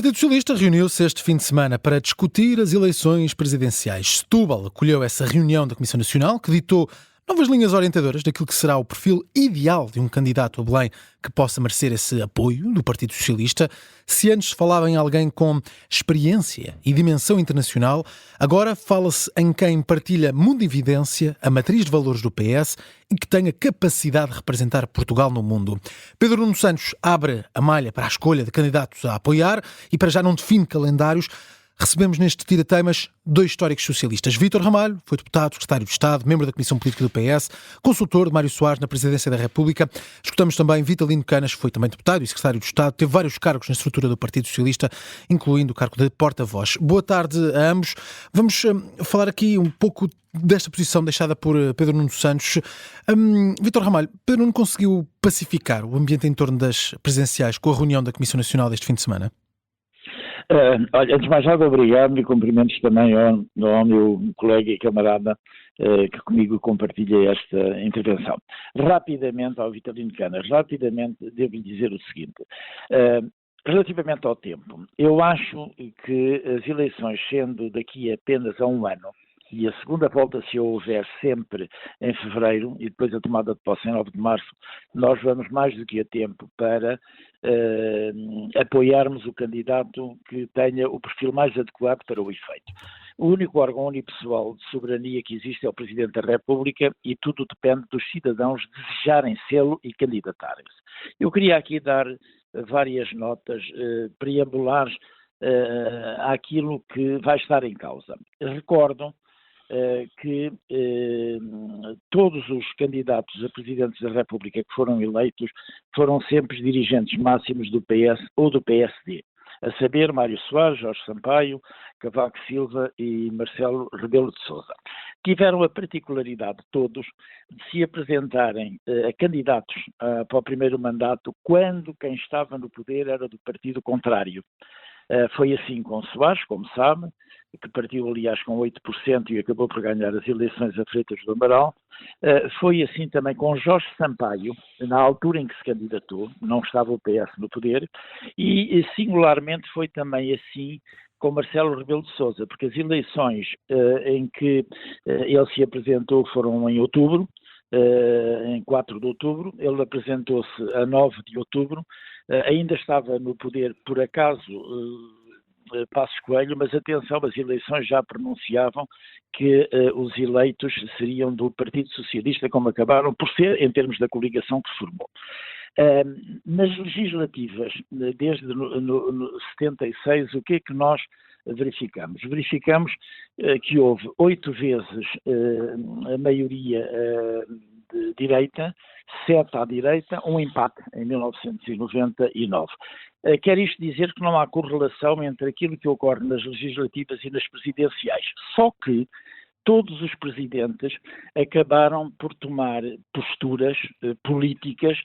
Partido Socialista reuniu-se este fim de semana para discutir as eleições presidenciais. Setúbal acolheu essa reunião da Comissão Nacional, que ditou novas linhas orientadoras daquilo que será o perfil ideal de um candidato a Belém que possa merecer esse apoio do Partido Socialista. Se antes falava em alguém com experiência e dimensão internacional, agora fala-se em quem partilha mundividência, a matriz de valores do PS e que tenha capacidade de representar Portugal no mundo. Pedro Nuno Santos abre a malha para a escolha de candidatos a apoiar e para já não define calendários. Recebemos neste Tira-Teimas dois históricos socialistas. Vítor Ramalho foi deputado, secretário de Estado, membro da Comissão Política do PS, consultor de Mário Soares na Presidência da República. Escutamos também Vitalino Canas, foi também deputado e secretário de Estado, teve vários cargos na estrutura do Partido Socialista, incluindo o cargo de porta-voz. Boa tarde a ambos. Vamos falar aqui um pouco desta posição deixada por Pedro Nuno Santos. Vítor Ramalho, Pedro Nuno conseguiu pacificar o ambiente em torno das presidenciais com a reunião da Comissão Nacional deste fim de semana? Olha, antes de mais nada, obrigado e cumprimentos também ao meu colega e camarada que comigo compartilha esta intervenção. Rapidamente, ao Vitalino Canas, devo dizer o seguinte, relativamente ao tempo, eu acho que as eleições, sendo daqui apenas a um ano, e a segunda volta, se houver sempre em fevereiro, e depois a tomada de posse em 9 de março, nós vamos mais do que a tempo para apoiarmos o candidato que tenha o perfil mais adequado para o efeito. O único órgão unipessoal de soberania que existe é o Presidente da República e tudo depende dos cidadãos desejarem sê-lo e candidatarem-se. Eu queria aqui dar várias notas preambulares àquilo que vai estar em causa. Recordo que todos os candidatos a presidentes da República que foram eleitos foram sempre dirigentes máximos do PS ou do PSD, a saber Mário Soares, Jorge Sampaio, Cavaco Silva e Marcelo Rebelo de Sousa. Tiveram a particularidade todos de se apresentarem a candidatos para o primeiro mandato quando quem estava no poder era do partido contrário. Foi assim com Soares, como sabe, que partiu, aliás, com 8% e acabou por ganhar as eleições a Freitas do Amaral. Foi assim também com Jorge Sampaio, na altura em que se candidatou, não estava o PS no poder, e singularmente foi também assim com Marcelo Rebelo de Sousa, porque as eleições em que ele se apresentou foram em outubro, em 4 de outubro, ele apresentou-se a 9 de outubro, ainda estava no poder, por acaso, Passos Coelho, mas atenção, as eleições já pronunciavam que os eleitos seriam do Partido Socialista, como acabaram por ser, em termos da coligação que formou. Nas legislativas, desde no 76, o que é que nós verificamos? Verificamos que houve 8 vezes a maioria de direita, 7 à direita, um empate em 1999. Quer isto dizer que não há correlação entre aquilo que ocorre nas legislativas e nas presidenciais, só que todos os presidentes acabaram por tomar posturas políticas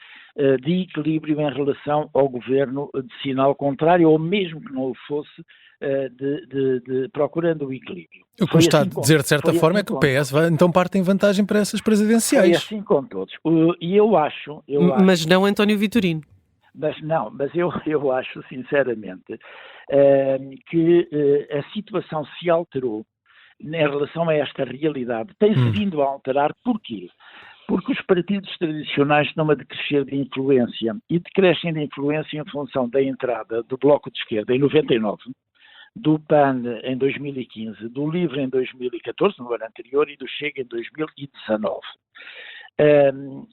de equilíbrio em relação ao governo de sinal contrário, ou mesmo que não o fosse, procurando o equilíbrio. O que me está a dizer, de certa forma, é que o PS vai, então parte em vantagem para essas presidenciais. Foi assim com todos. E eu acho... Mas não António Vitorino. Mas eu acho, sinceramente, que a situação se alterou em relação a esta realidade. Tem-se vindo a alterar. Porquê? Porque os partidos tradicionais estão a decrescer de influência e decrescem de influência em função da entrada do Bloco de Esquerda em 99, do PAN em 2015, do LIVRE em 2014, no ano anterior, e do Chega em 2019.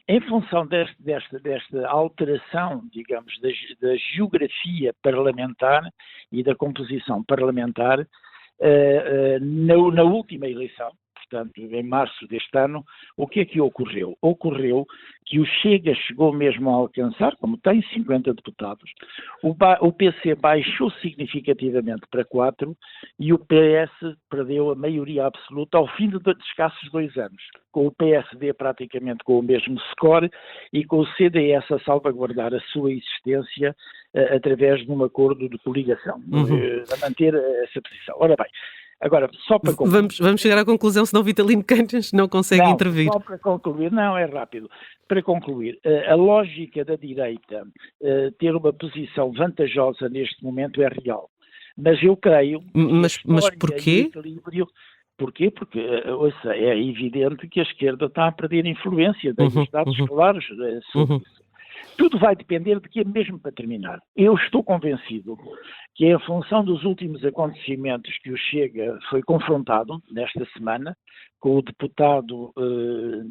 Em função desta alteração, digamos, da geografia parlamentar e da composição parlamentar, na última eleição, portanto, em março deste ano, o que é que ocorreu? Ocorreu que o Chega chegou mesmo a alcançar, como tem 50 deputados, o PC baixou significativamente para 4 e o PS perdeu a maioria absoluta ao fim de escassos 2 anos, com o PSD praticamente com o mesmo score e com o CDS a salvaguardar a sua existência através de um acordo de coligação, a manter essa posição. Ora bem, agora, só para concluir... Vamos chegar à conclusão, senão Vitalino Canas não consegue intervir. Só para concluir, não, é rápido. Para concluir, a lógica da direita ter uma posição vantajosa neste momento é real. Mas eu creio que Mas a história e o porquê? equilíbrio. Porquê? Porque, ouça, é evidente que a esquerda está a perder influência, tem Uhum, os dados uhum, claros sobre uhum. isso. Tudo vai depender de que, mesmo para terminar, eu estou convencido que em função dos últimos acontecimentos que o Chega foi confrontado nesta semana, com o deputado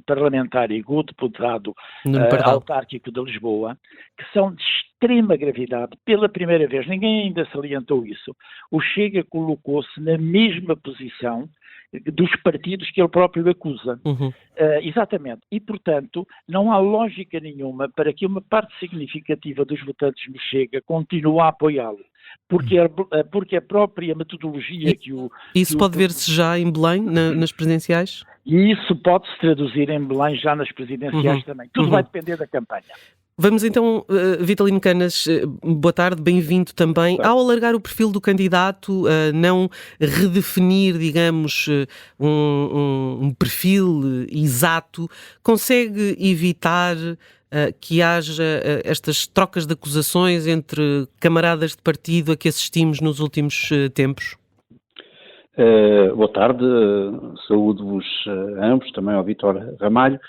parlamentar e com o deputado Nuno Pardal. autárquico de Lisboa, que são de extrema gravidade, pela primeira vez, ninguém ainda salientou isso, o Chega colocou-se na mesma posição dos partidos que ele próprio acusa. Uhum. Exatamente. E, portanto, não há lógica nenhuma para que uma parte significativa dos votantes no Chega continue a apoiá-lo. Porque a própria metodologia E que o... isso pode ver-se já em Belém, nas presidenciais? E isso pode-se traduzir em Belém já nas Uhum, presidenciais também. Tudo vai uhum. depender da campanha. Vamos então, Vitalino Canas, boa tarde, bem-vindo também. Ao alargar o perfil do candidato, não redefinir, digamos, um perfil exato, consegue evitar que haja estas trocas de acusações entre camaradas de partido a que assistimos nos últimos tempos? Boa tarde, saúdo-vos ambos, também ao Vítor Ramalho.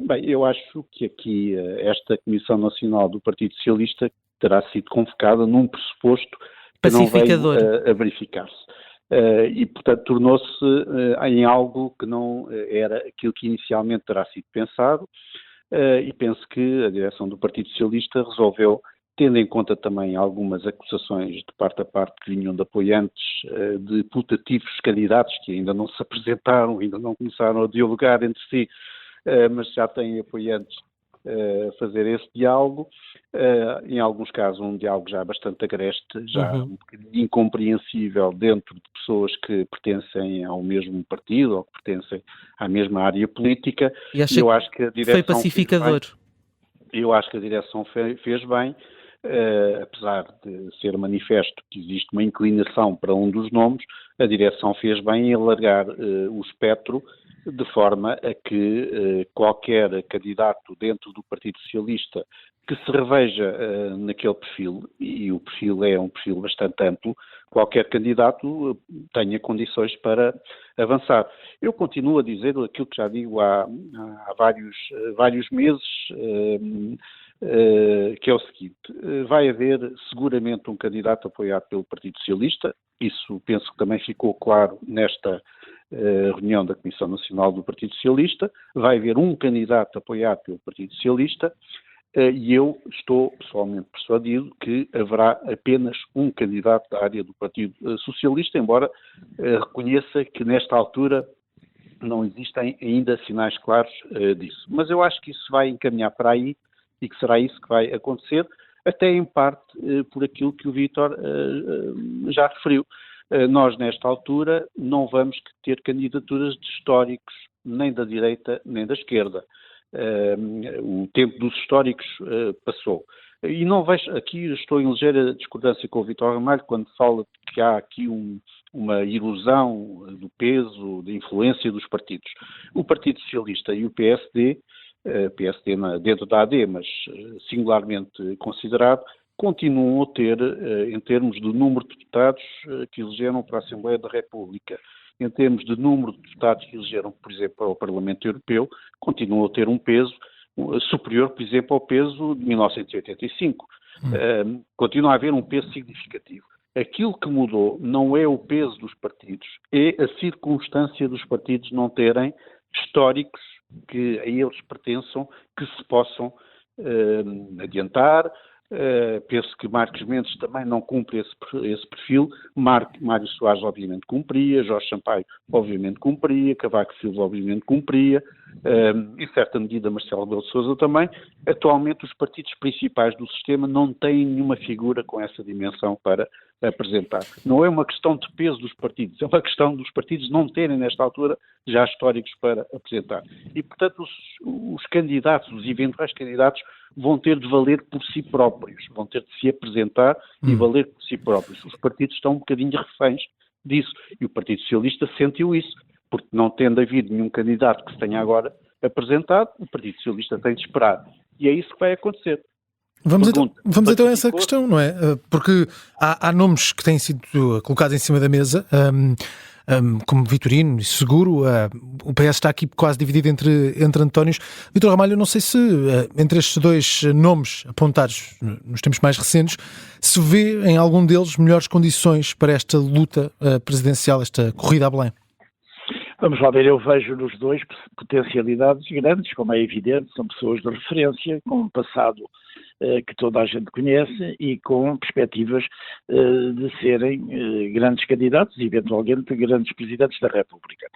Bem, eu acho que aqui esta Comissão Nacional do Partido Socialista terá sido convocada num pressuposto que não veio a verificar-se. E, portanto, tornou-se em algo que não era aquilo que inicialmente terá sido pensado, e penso que a direção do Partido Socialista resolveu, tendo em conta também algumas acusações de parte a parte que vinham de apoiantes de putativos candidatos que ainda não se apresentaram, ainda não começaram a dialogar entre si, mas já têm apoiantes a fazer esse diálogo, em alguns casos um diálogo já bastante agreste, já um bocadinho incompreensível dentro de pessoas que pertencem ao mesmo partido ou que pertencem à mesma área política. E acha eu acho que a direção foi pacificador? Eu acho que a direção fez bem, apesar de ser manifesto que existe uma inclinação para um dos nomes, a direção fez bem em alargar o espectro de forma a que qualquer candidato dentro do Partido Socialista que se reveja naquele perfil, e o perfil é um perfil bastante amplo, qualquer candidato tenha condições para avançar. Eu continuo a dizer aquilo que já digo há vários meses, que é o seguinte: vai haver seguramente um candidato apoiado pelo Partido Socialista, isso penso que também ficou claro nesta reunião da Comissão Nacional do Partido Socialista, vai haver um candidato apoiado pelo Partido Socialista, e eu estou pessoalmente persuadido que haverá apenas um candidato da área do Partido Socialista, embora reconheça que nesta altura não existem ainda sinais claros disso. Mas eu acho que isso vai encaminhar para aí e que será isso que vai acontecer, até em parte por aquilo que o Vítor já referiu. Nós, nesta altura, não vamos ter candidaturas de históricos nem da direita nem da esquerda. O tempo dos históricos passou. E não vejo, aqui estou em ligeira discordância com o Vítor Ramalho quando fala que há aqui uma erosão do peso, da influência dos partidos. O Partido Socialista e o PSD dentro da AD, mas singularmente considerado, continuam a ter, em termos de número de deputados que elegeram para a Assembleia da República, em termos de número de deputados que elegeram, por exemplo, para o Parlamento Europeu, continuam a ter um peso superior, por exemplo, ao peso de 1985. Continua a haver um peso significativo. Aquilo que mudou não é o peso dos partidos, é a circunstância dos partidos não terem históricos que a eles pertençam, que se possam adiantar. Penso que Marcos Mendes também não cumpre esse perfil. Mário Soares obviamente cumpria, Jorge Sampaio obviamente cumpria, Cavaco Silva obviamente cumpria, em certa medida Marcelo Rebelo de Sousa também. Atualmente os partidos principais do sistema não têm nenhuma figura com essa dimensão para apresentar. Não é uma questão de peso dos partidos, é uma questão dos partidos não terem nesta altura já históricos para apresentar. E portanto os candidatos, os eventuais candidatos vão ter de valer por si próprios, vão ter de se apresentar e valer por si próprios. Os partidos estão um bocadinho reféns disso. E o Partido Socialista sentiu isso, porque não tendo havido nenhum candidato que se tenha agora apresentado, o Partido Socialista tem de esperar. E é isso que vai acontecer. Vamos então a essa questão, não é? Porque há nomes que têm sido colocados em cima da mesa, como Vitorino e Seguro. O PS está aqui quase dividido entre Antónios. Vítor Ramalho, eu não sei se entre estes dois nomes apontados nos tempos mais recentes, se vê em algum deles melhores condições para esta luta presidencial, esta corrida a Belém. Vamos lá ver, eu vejo nos dois potencialidades grandes, como é evidente, são pessoas de referência, com um passado que toda a gente conhece e com perspectivas de serem grandes candidatos e eventualmente grandes presidentes da República.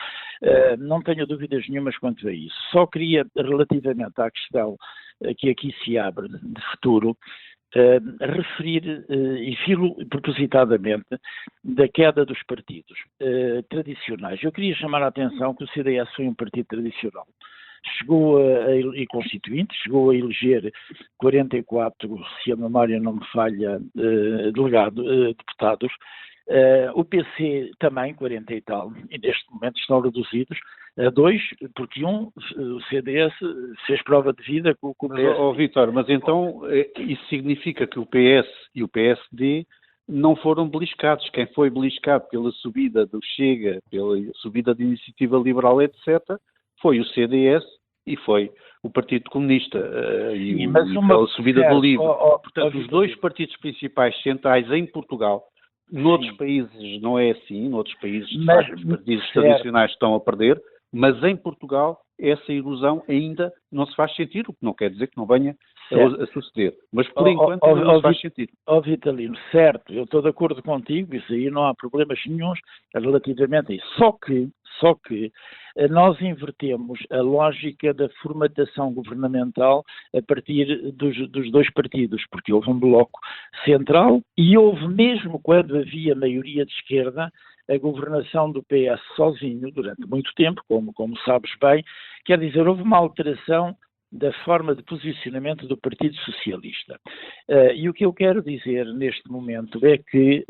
Não tenho dúvidas nenhumas quanto a isso. Só queria, relativamente à questão que aqui se abre de futuro, referir, e filo propositadamente, da queda dos partidos tradicionais. Eu queria chamar a atenção que o CDS foi um partido tradicional. E constituinte, chegou a eleger 44, se a memória não me falha, deputados. O PC também, 40 e tal, e neste momento estão reduzidos a 2, porque o CDS fez prova de vida com o PS. Vítor, mas então isso significa que o PS e o PSD não foram beliscados. Quem foi beliscado pela subida do Chega, pela subida da Iniciativa Liberal, etc., foi o CDS e foi o Partido Comunista e pela subida do LIVRE. Portanto, os dois partidos principais centrais em Portugal, noutros países não é assim, noutros países de facto, os partidos tradicionais estão a perder, mas em Portugal essa ilusão ainda não se faz sentir, o que não quer dizer que não venha a suceder. Mas por enquanto ainda não se faz sentir. Vitalino, certo, eu estou de acordo contigo, isso aí não há problemas nenhuns relativamente a isso. Só que nós invertemos a lógica da formatação governamental a partir dos dois partidos, porque houve um bloco central e houve, mesmo quando havia maioria de esquerda, a governação do PS sozinho durante muito tempo, como sabes bem, quer dizer, houve uma alteração da forma de posicionamento do Partido Socialista. E o que eu quero dizer neste momento é que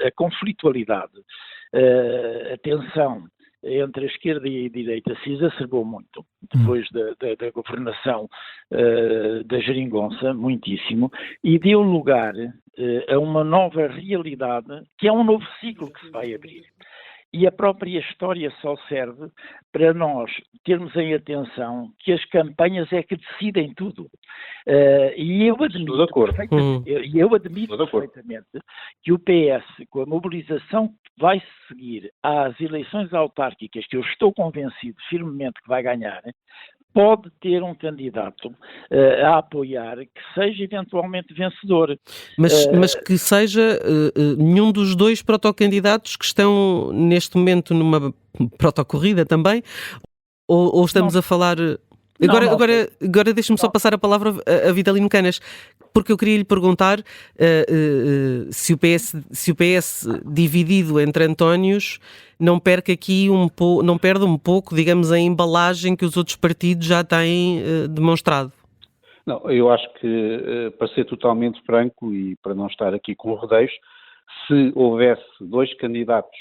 a conflitualidade, a tensão entre a esquerda e a direita se exacerbou muito depois da governação da geringonça, muitíssimo, e deu lugar a uma nova realidade, que é um novo ciclo que se vai abrir. E a própria história só serve para nós termos em atenção que as campanhas é que decidem tudo. E eu admito perfeitamente que o PS, com a mobilização que vai seguir às eleições autárquicas, que eu estou convencido firmemente que vai ganhar, pode ter um candidato a apoiar que seja eventualmente vencedor. Mas que seja nenhum dos dois protocandidatos que estão neste momento numa protocorrida também? Ou estamos a falar... Agora deixa-me só passar a palavra a Vitalino Canas, porque eu queria lhe perguntar se o PS dividido entre Antónios não perde um pouco, digamos, a embalagem que os outros partidos já têm demonstrado. Não, eu acho que, para ser totalmente franco e para não estar aqui com rodeios, se houvesse dois candidatos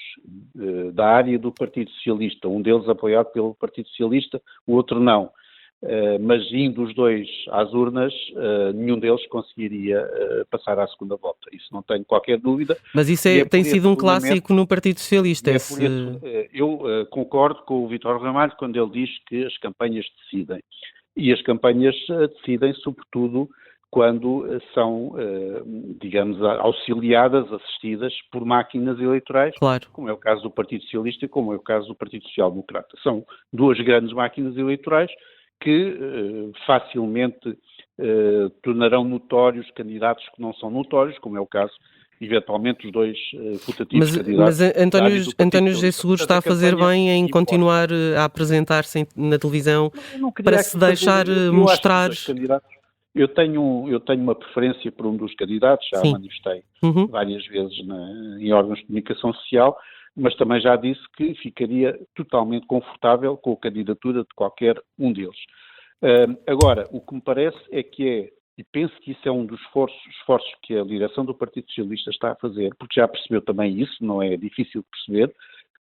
da área do Partido Socialista, um deles apoiado pelo Partido Socialista, o outro não, mas indo os dois às urnas, nenhum deles conseguiria passar à segunda volta. Isso não tenho qualquer dúvida. Mas isso tem sido um clássico no Partido Socialista. Eu concordo com o Vítor Ramalho quando ele diz que as campanhas decidem. E as campanhas decidem, sobretudo, quando são, digamos, auxiliadas, assistidas por máquinas eleitorais, claro, como é o caso do Partido Socialista e como é o caso do Partido Social Democrata. São duas grandes máquinas eleitorais que facilmente tornarão notórios candidatos que não são notórios, como é o caso, eventualmente, dos dois putativos candidatos. Mas António José Seguro está a fazer bem em continuar a apresentar-se na televisão para se deixar mostrar... Eu tenho uma preferência por um dos candidatos, já manifestei várias vezes em órgãos de comunicação social, mas também já disse que ficaria totalmente confortável com a candidatura de qualquer um deles. Agora, o que me parece é que e penso que isso é um dos esforços que a direção do Partido Socialista está a fazer, porque já percebeu também isso, não é difícil de perceber,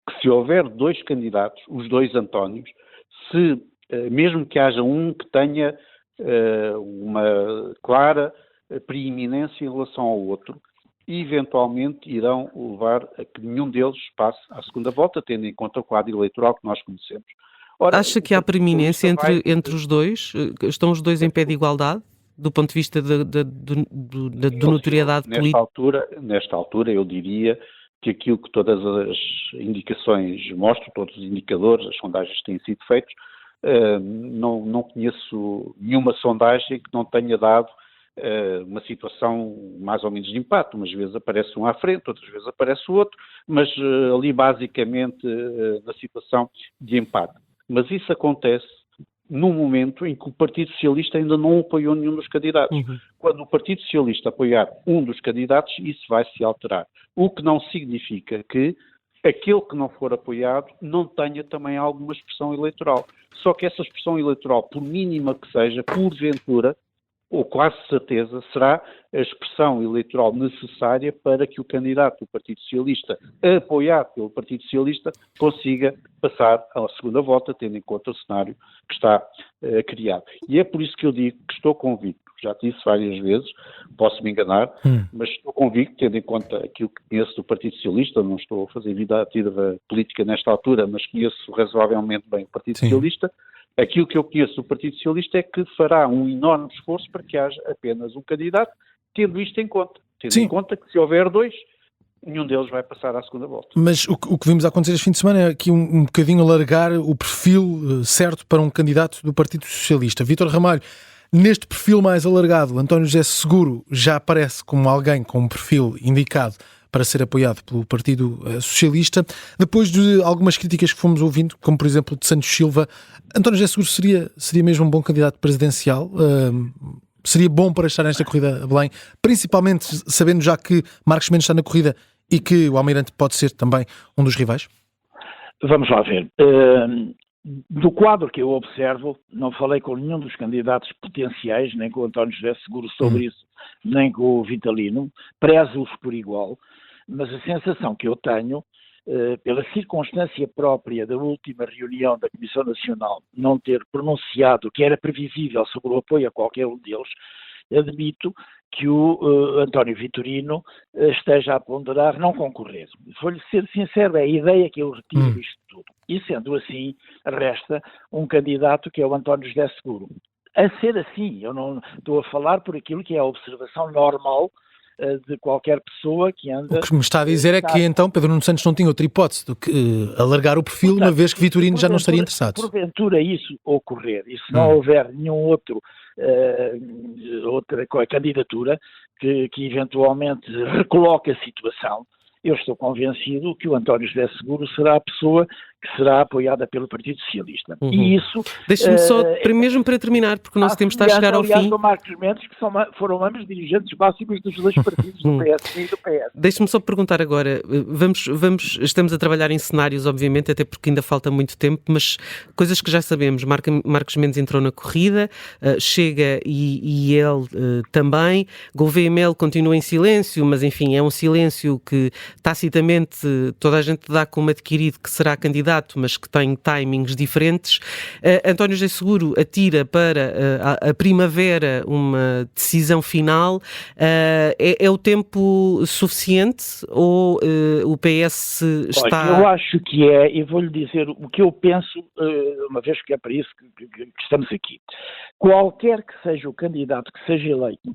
que se houver dois candidatos, os dois Antónios, mesmo que haja um que tenha uma clara preeminência em relação ao outro e, eventualmente, irão levar a que nenhum deles passe à segunda volta, tendo em conta o quadro eleitoral que nós conhecemos. Ora, acha que há preeminência entre os dois? Estão os dois em pé de igualdade, do ponto de vista da notoriedade política? Nesta altura, eu diria que aquilo que todas as indicações mostram, todos os indicadores, as sondagens que têm sido feitas, não conheço nenhuma sondagem que não tenha dado uma situação mais ou menos de empate. Umas vezes aparece um à frente, outras vezes aparece o outro, mas ali basicamente na situação de empate. Mas isso acontece num momento em que o Partido Socialista ainda não apoiou nenhum dos candidatos. Quando o Partido Socialista apoiar um dos candidatos, isso vai se alterar. O que não significa que aquele que não for apoiado não tenha também alguma expressão eleitoral. Só que essa expressão eleitoral, por mínima que seja, porventura, ou quase certeza, será a expressão eleitoral necessária para que o candidato do Partido Socialista, apoiado pelo Partido Socialista, consiga passar à segunda volta, tendo em conta o cenário que está criado. E é por isso que eu digo que estou convicto, já disse várias vezes, posso me enganar, mas estou convicto, tendo em conta aquilo que conheço do Partido Socialista, não estou a fazer vida ativa política nesta altura, mas conheço razoavelmente bem o Partido Socialista. Aquilo que eu conheço do Partido Socialista é que fará um enorme esforço para que haja apenas um candidato, tendo isto em conta. Tendo em conta que se houver dois, nenhum deles vai passar à segunda volta. Mas o que vimos acontecer este fim de semana é aqui um bocadinho alargar o perfil certo para um candidato do Partido Socialista. Vítor Ramalho, neste perfil mais alargado, António José Seguro já aparece como alguém com um perfil indicado para ser apoiado pelo Partido Socialista. Depois de algumas críticas que fomos ouvindo, como por exemplo de Santos Silva, António José Seguro seria mesmo um bom candidato presidencial? Seria bom para estar nesta corrida a Belém, principalmente sabendo já que Marcos Mendes está na corrida e que o Almirante pode ser também um dos rivais? Vamos lá ver. Do quadro que eu observo, não falei com nenhum dos candidatos potenciais, nem com o António José Seguro sobre isso, nem com o Vitalino, prezo-os por igual, mas a sensação que eu tenho, pela circunstância própria da última reunião da Comissão Nacional não ter pronunciado que era previsível sobre o apoio a qualquer um deles, admito que o António Vitorino esteja a ponderar não concorrer. Vou-lhe ser sincero, é a ideia que eu retiro disto tudo. E sendo assim, resta um candidato que é o António José Seguro. A ser assim, eu não estou a falar por aquilo que é a observação normal de qualquer pessoa que anda... O que me está a dizer é que então Pedro Nuno Santos não tinha outra hipótese do que alargar o perfil, portanto, uma vez que Vitorino já não estaria interessado. Porventura isso ocorrer, e se não houver nenhum outra candidatura que eventualmente recoloque a situação, eu estou convencido que o António José Seguro será a pessoa que será apoiada pelo Partido Socialista. E isso... Deixe-me só, mesmo para terminar, porque o nosso tempo está a chegar ao fim... do Marcos Mendes, que foram ambos dirigentes básicos dos dois partidos, do PSD e do PS. Deixe-me só perguntar agora, estamos a trabalhar em cenários, obviamente, até porque ainda falta muito tempo, mas coisas que já sabemos. Marcos Mendes entrou na corrida, Chega e ele também. Gouveia Melo continua em silêncio, mas enfim, é um silêncio que tacitamente toda a gente dá como adquirido que será candidato, mas que tem timings diferentes. António José Seguro atira para a primavera uma decisão final. É o tempo suficiente ou o PS está... Olha, eu acho que é, e vou-lhe dizer o que eu penso, uma vez que é para isso que estamos aqui. Qualquer que seja o candidato que seja eleito,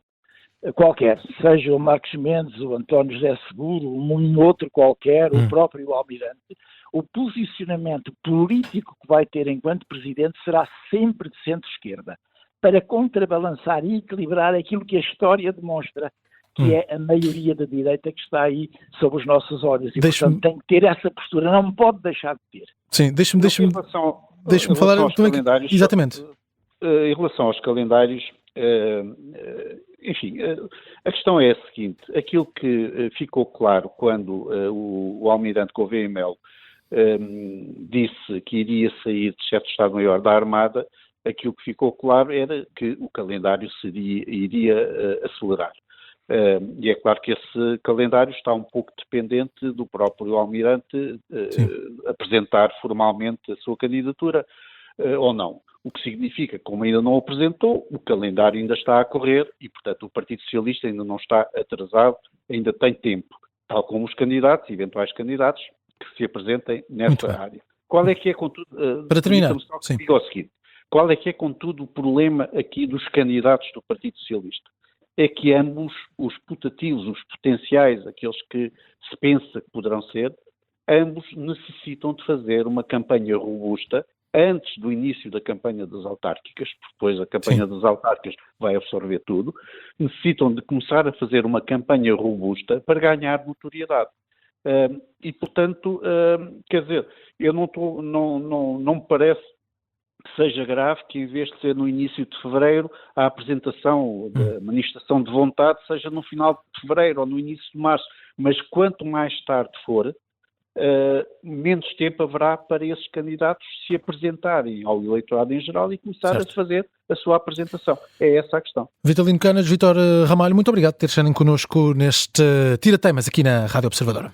qualquer, seja o Marcos Mendes, o António José Seguro, um outro qualquer, o próprio Almirante, o posicionamento político que vai ter enquanto presidente será sempre de centro-esquerda, para contrabalançar e equilibrar aquilo que a história demonstra, que é a maioria da direita que está aí sob os nossos olhos. E, portanto, tem que ter essa postura, não pode deixar de ter. Sim, deixe-me falar... Exatamente. Em relação aos calendários... Enfim, a questão é a seguinte: aquilo que ficou claro quando o Almirante Gouveia Melo disse que iria sair de chefe de Estado-Maior da Armada, aquilo que ficou claro era que o calendário iria acelerar. E é claro que esse calendário está um pouco dependente do próprio Almirante apresentar formalmente a sua candidatura ou não. o que significa que, como ainda não o apresentou, o calendário ainda está a correr e, portanto, o Partido Socialista ainda não está atrasado, ainda tem tempo, tal como os candidatos, eventuais candidatos, que se apresentem nessa área. Qual é que é, contudo, para terminar, sim. Digo o seguinte, qual é que é, contudo, o problema aqui dos candidatos do Partido Socialista? É que ambos, os putativos, os potenciais, aqueles que se pensa que poderão ser, ambos necessitam de fazer uma campanha robusta antes do início da campanha das autárquicas, porque depois a campanha das autárquicas vai absorver tudo, necessitam de começar a fazer uma campanha robusta para ganhar notoriedade. E, portanto, quer dizer, eu não me parece que seja grave que, em vez de ser no início de fevereiro, a apresentação da manifestação de vontade seja no final de fevereiro ou no início de março. Mas quanto mais tarde for, menos tempo haverá para esses candidatos se apresentarem ao eleitorado em geral e começar a fazer a sua apresentação. É essa a questão. Vitalino Canas, Vítor Ramalho, muito obrigado por ter estado connosco neste Tira Temas aqui na Rádio Observador.